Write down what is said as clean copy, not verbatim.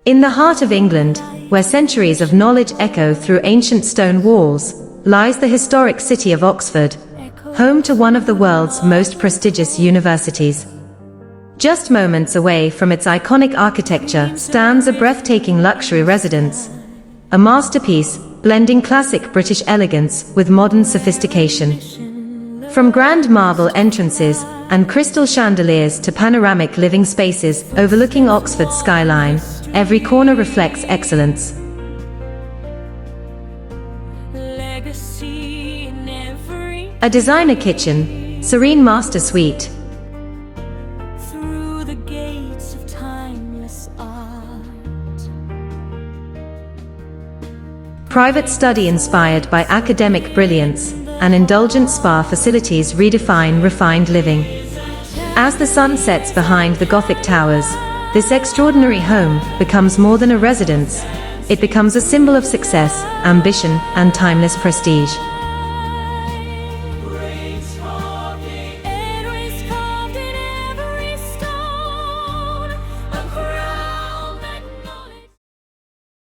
In the heart of England, where centuries of knowledge echo through ancient stone walls, lies the historic city of Oxford, home to one of the world's most prestigious universities. Just moments away from its iconic architecture stands a breathtaking luxury residence, a masterpiece blending classic British elegance with modern sophistication. From grand marble entrances and crystal chandeliers to panoramic living spaces overlooking Oxford's skyline, every corner reflects excellence. A designer kitchen, serene master suite, through the gates of timeless art. Private study inspired by academic brilliance, and indulgent spa facilities redefine refined living. As the sun sets behind the Gothic towers, this extraordinary home becomes more than a residence. It becomes a symbol of success, ambition, and timeless prestige.